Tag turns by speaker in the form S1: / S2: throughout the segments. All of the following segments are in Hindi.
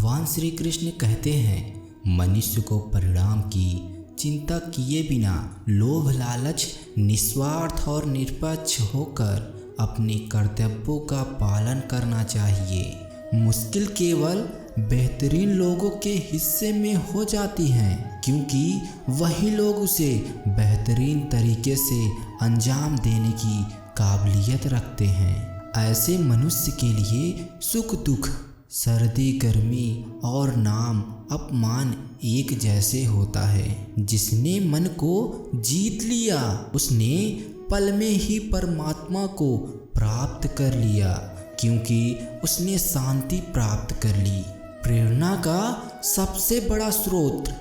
S1: भगवान श्री कृष्ण कहते हैं, मनुष्य को परिणाम की चिंता किए बिना लोभ लालच निस्वार्थ और निष्पक्ष होकर अपने कर्तव्यों का पालन करना चाहिए। मुश्किल केवल बेहतरीन लोगों के हिस्से में हो जाती हैं, क्योंकि वही लोग उसे बेहतरीन तरीके से अंजाम देने की काबिलियत रखते हैं। ऐसे मनुष्य के लिए सुख दुख, सर्दी गर्मी और नाम अपमान एक जैसे होता है। जिसने मन को जीत लिया उसने पल में ही परमात्मा को प्राप्त कर लिया, क्योंकि उसने शांति प्राप्त कर ली। प्रेरणा का सबसे बड़ा स्रोत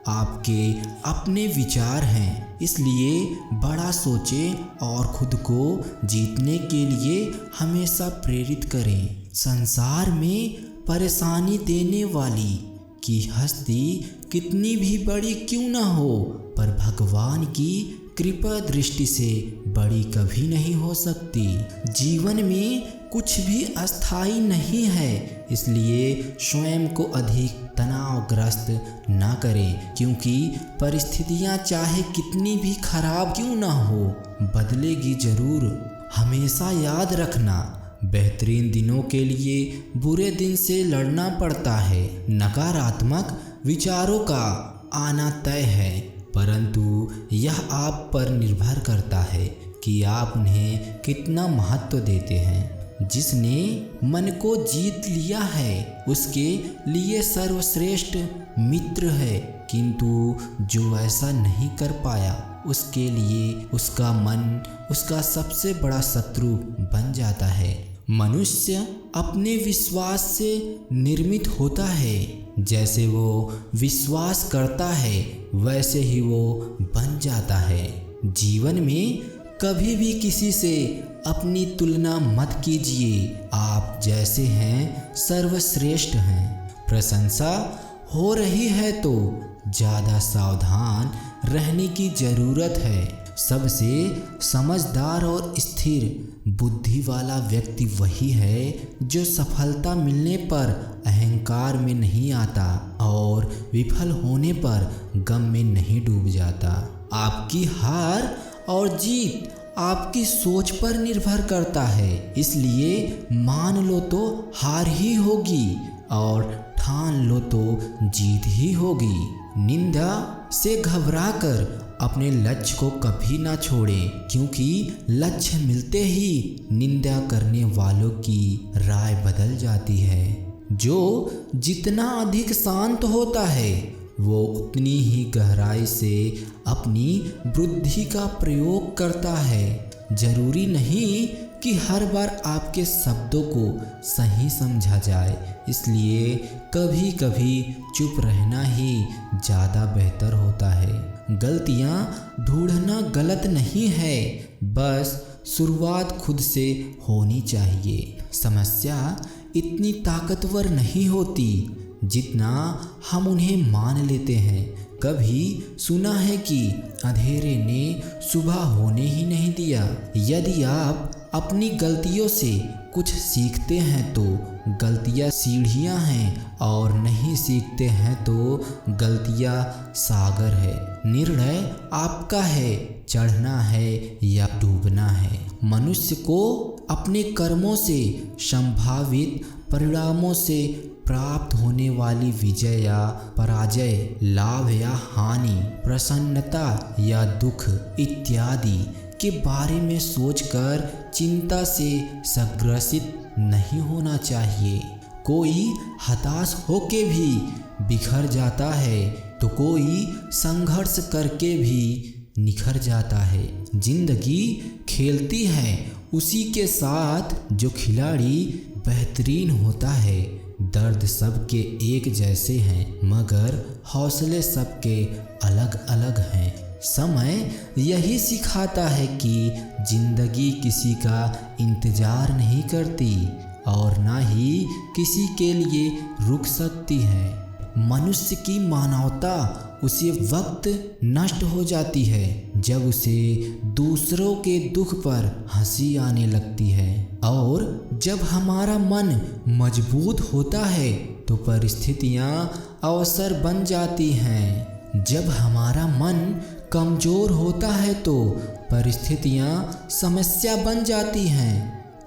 S1: आपके अपने विचार हैं, इसलिए बड़ा सोचें और खुद को जीतने के लिए हमेशा प्रेरित करें। संसार में परेशानी देने वाली की हस्ती कितनी भी बड़ी क्यों ना हो, पर भगवान की कृपा दृष्टि से बड़ी कभी नहीं हो सकती। जीवन में कुछ भी अस्थायी नहीं है, इसलिए स्वयं को अधिक तनावग्रस्त ना करें, क्योंकि परिस्थितियां चाहे कितनी भी खराब क्यों ना हो, बदलेगी जरूर। हमेशा याद रखना, बेहतरीन दिनों के लिए बुरे दिन से लड़ना पड़ता है। नकारात्मक विचारों का आना तय है, परंतु यह आप पर निर्भर करता है कि आप उन्हें कितना महत्व देते हैं। जिसने मन को जीत लिया है उसके लिए सर्वश्रेष्ठ मित्र है, किंतु जो ऐसा नहीं कर पाया उसके लिए उसका मन उसका सबसे बड़ा शत्रु बन जाता है। मनुष्य अपने विश्वास से निर्मित होता है, जैसे वो विश्वास करता है वैसे ही वो बन जाता है। जीवन में कभी भी किसी से अपनी तुलना मत कीजिए, आप जैसे हैं सर्वश्रेष्ठ हैं। प्रशंसा हो रही है तो ज़्यादा सावधान रहने की ज़रूरत है। सबसे समझदार और स्थिर बुद्धि वाला व्यक्ति वही है जो सफलता मिलने पर अहंकार में नहीं आता और विफल होने पर गम में नहीं डूब जाता। आपकी हार और जीत आपकी सोच पर निर्भर करता है, इसलिए मान लो तो हार ही होगी और ठान लो तो जीत ही होगी। निंदा से घबराकर अपने लक्ष्य को कभी ना छोड़ें, क्योंकि लक्ष्य मिलते ही निंदा करने वालों की राय बदल जाती है। जो जितना अधिक शांत होता है वो उतनी ही गहराई से अपनी बुद्धि का प्रयोग करता है। जरूरी नहीं कि हर बार आपके शब्दों को सही समझा जाए, इसलिए कभी कभी चुप रहना ही ज़्यादा बेहतर होता है। गलतियाँ ढूंढना गलत नहीं है, बस शुरुआत खुद से होनी चाहिए। समस्या इतनी ताकतवर नहीं होती जितना हम उन्हें मान लेते हैं। कभी सुना है कि अंधेरे ने सुबह होने ही नहीं दिया। यदि आप अपनी गलतियों से कुछ सीखते हैं तो गलतियाँ सीढ़ियाँ हैं, और नहीं सीखते हैं तो गलतियाँ सागर है। निर्णय आपका है, चढ़ना है या डूबना है। मनुष्य को अपने कर्मों से संभावित परिणामों से प्राप्त होने वाली विजय या पराजय, लाभ या हानि, प्रसन्नता या दुख इत्यादि के बारे में सोचकर चिंता से संग्रसित नहीं होना चाहिए। कोई हताश होके भी बिखर जाता है तो कोई संघर्ष करके भी निखर जाता है। जिंदगी खेलती है उसी के साथ जो खिलाड़ी बेहतरीन होता है। दर्द सबके एक जैसे हैं, मगर हौसले सबके अलग अलग हैं। समय यही सिखाता है कि जिंदगी किसी का इंतजार नहीं करती और ना ही किसी के लिए रुक सकती है। मनुष्य की मानवता उसी वक्त नष्ट हो जाती है जब उसे दूसरों के दुख पर हंसी आने लगती है, और जब हमारा मन मजबूत होता है तो परिस्थितियाँ अवसर बन जाती हैं। जब हमारा मन कमज़ोर होता है तो परिस्थितियाँ समस्या बन जाती हैं,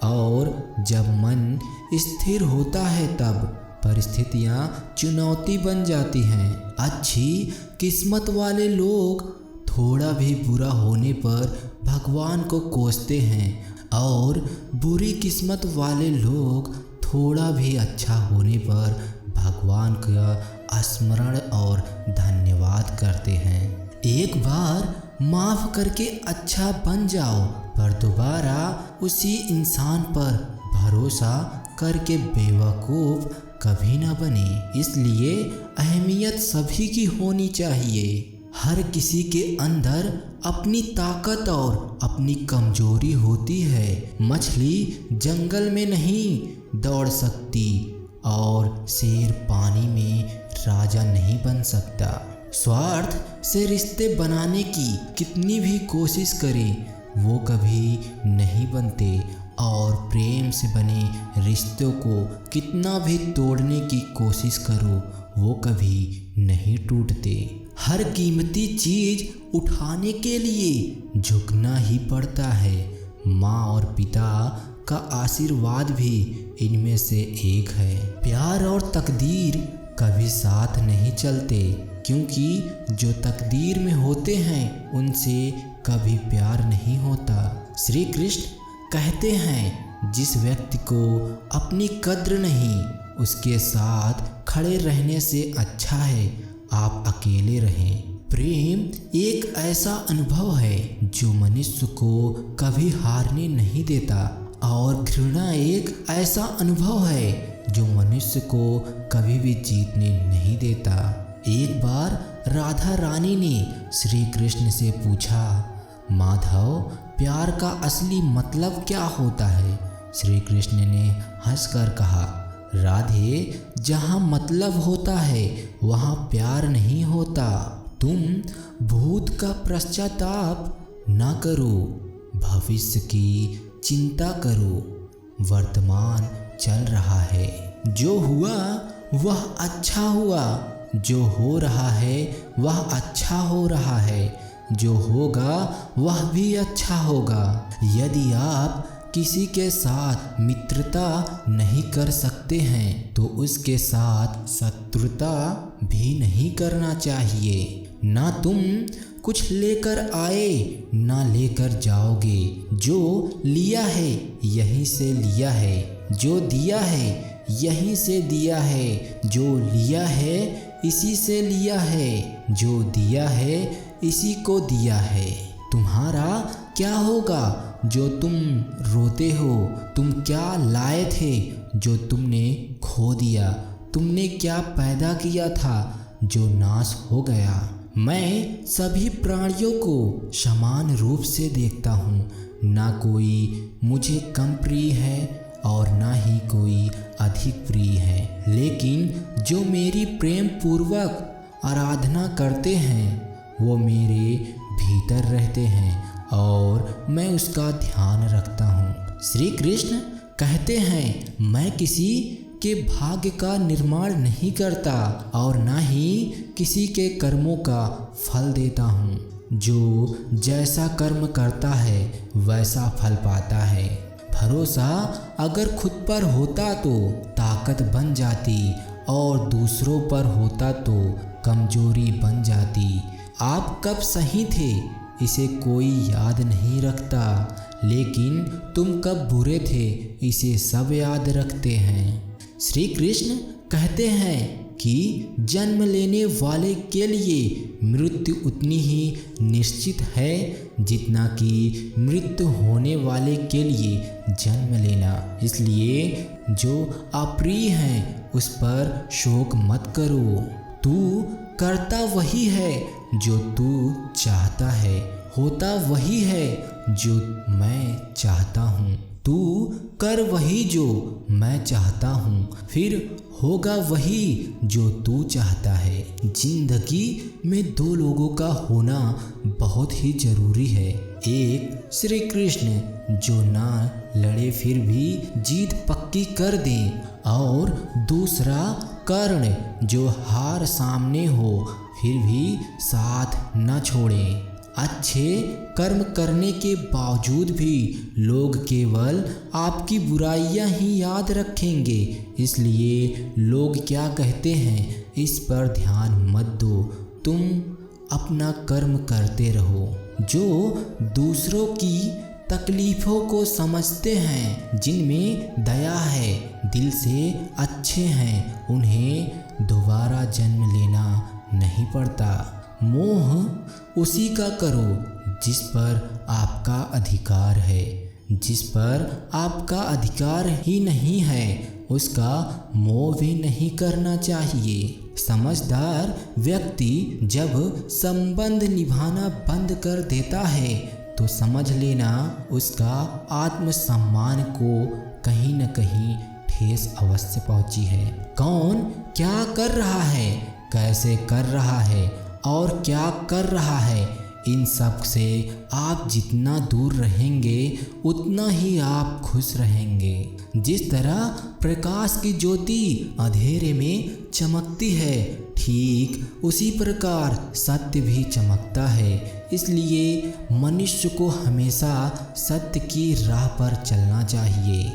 S1: और जब मन स्थिर होता है तब परिस्थितियाँ चुनौती बन जाती हैं। अच्छी किस्मत वाले लोग थोड़ा भी बुरा होने पर भगवान को कोसते हैं, और बुरी किस्मत वाले लोग थोड़ा भी अच्छा होने पर भगवान का स्मरण और धन्यवाद करते हैं। एक बार माफ़ करके अच्छा बन जाओ, पर दोबारा उसी इंसान पर भरोसा करके बेवकूफ़ कभी ना बने। इसलिए अहमियत सभी की होनी चाहिए। हर किसी के अंदर अपनी ताकत और अपनी कमजोरी होती है। मछली जंगल में नहीं दौड़ सकती और शेर पानी में राजा नहीं बन सकता। स्वार्थ से रिश्ते बनाने की कितनी भी कोशिश करें वो कभी नहीं बनते, और प्रेम से बने रिश्तों को कितना भी तोड़ने की कोशिश करो वो कभी नहीं टूटते। हर कीमती चीज़ उठाने के लिए झुकना ही पड़ता है। माँ और पिता का आशीर्वाद भी इनमें से एक है। प्यार और तकदीर कभी साथ नहीं चलते, क्योंकि जो तकदीर में होते हैं उनसे कभी प्यार नहीं होता। श्री कृष्ण कहते हैं, जिस व्यक्ति को अपनी कद्र नहीं उसके साथ खड़े रहने से अच्छा है आप अकेले रहें। प्रेम एक ऐसा अनुभव है जो मनुष्य को कभी हारने नहीं देता, और घृणा एक ऐसा अनुभव है जो मनुष्य को कभी भी जीतने नहीं देता। एक बार राधा रानी ने श्री कृष्ण से पूछा, माधव प्यार का असली मतलब क्या होता है? श्री कृष्ण ने हंसकर कहा, राधे, जहाँ मतलब होता है वहाँ प्यार नहीं होता। तुम भूत का पश्चाताप ना करो, भविष्य की चिंता करो। वर्तमान चल रहा है, जो हुआ वह अच्छा हुआ, जो हो रहा है वह अच्छा हो रहा है, जो होगा वह भी अच्छा होगा। यदि आप किसी के साथ मित्रता नहीं कर सकते हैं तो उसके साथ शत्रुता भी नहीं करना चाहिए। ना तुम कुछ लेकर आए ना लेकर जाओगे। जो लिया है यहीं से लिया है, जो दिया है यहीं से दिया है, जो लिया है इसी से लिया है, जो दिया है इसी को दिया है। तुम्हारा क्या होगा जो तुम रोते हो? तुम क्या लाए थे जो तुमने खो दिया? तुमने क्या पैदा किया था जो नाश हो गया? मैं सभी प्राणियों को समान रूप से देखता हूँ, ना कोई मुझे कम प्रिय है और ना ही कोई अधिक प्रिय है। लेकिन जो मेरी प्रेम पूर्वक आराधना करते हैं वो मेरे भीतर रहते हैं और मैं उसका ध्यान रखता हूँ। श्री कृष्ण कहते हैं, मैं किसी के भाग्य का निर्माण नहीं करता और ना ही किसी के कर्मों का फल देता हूँ। जो जैसा कर्म करता है वैसा फल पाता है। भरोसा अगर खुद पर होता तो ताकत बन जाती और दूसरों पर होता तो कमजोरी बन जाती। आप कब सही थे इसे कोई याद नहीं रखता, लेकिन तुम कब बुरे थे इसे सब याद रखते हैं। श्री कृष्ण कहते हैं कि जन्म लेने वाले के लिए मृत्यु उतनी ही निश्चित है जितना कि मृत्यु होने वाले के लिए जन्म लेना। इसलिए जो अप्रिय है उस पर शोक मत करो। तू करता वही है जो तू चाहता है, होता वही है जो मैं चाहता हूँ। तू कर वही जो मैं चाहता हूँ, फिर होगा वही जो तू चाहता है। जिंदगी में दो लोगों का होना बहुत ही जरूरी है। एक श्री कृष्ण जो ना लड़े फिर भी जीत पक्की कर दें, और दूसरा कर्ण जो हार सामने हो फिर भी साथ न छोड़ें। अच्छे कर्म करने के बावजूद भी लोग केवल आपकी बुराइयां ही याद रखेंगे, इसलिए लोग क्या कहते हैं इस पर ध्यान मत दो, तुम अपना कर्म करते रहो। जो दूसरों की तकलीफ़ों को समझते हैं, जिनमें दया है, दिल से अच्छे हैं, उन्हें दोबारा जन्म लेना नहीं पड़ता। मोह उसी का करो जिस पर आपका अधिकार है, जिस पर आपका अधिकार ही नहीं है उसका मोह भी नहीं करना चाहिए। समझदार व्यक्ति जब संबंध निभाना बंद कर देता है तो समझ लेना उसका आत्मसम्मान को कहीं न कहीं ठेस अवश्य पहुंची है। कौन क्या कर रहा है, कैसे कर रहा है और क्या कर रहा है, इन सब से आप जितना दूर रहेंगे उतना ही आप खुश रहेंगे। जिस तरह प्रकाश की ज्योति अंधेरे में चमकती है, ठीक उसी प्रकार सत्य भी चमकता है। इसलिए मनुष्य को हमेशा सत्य की राह पर चलना चाहिए।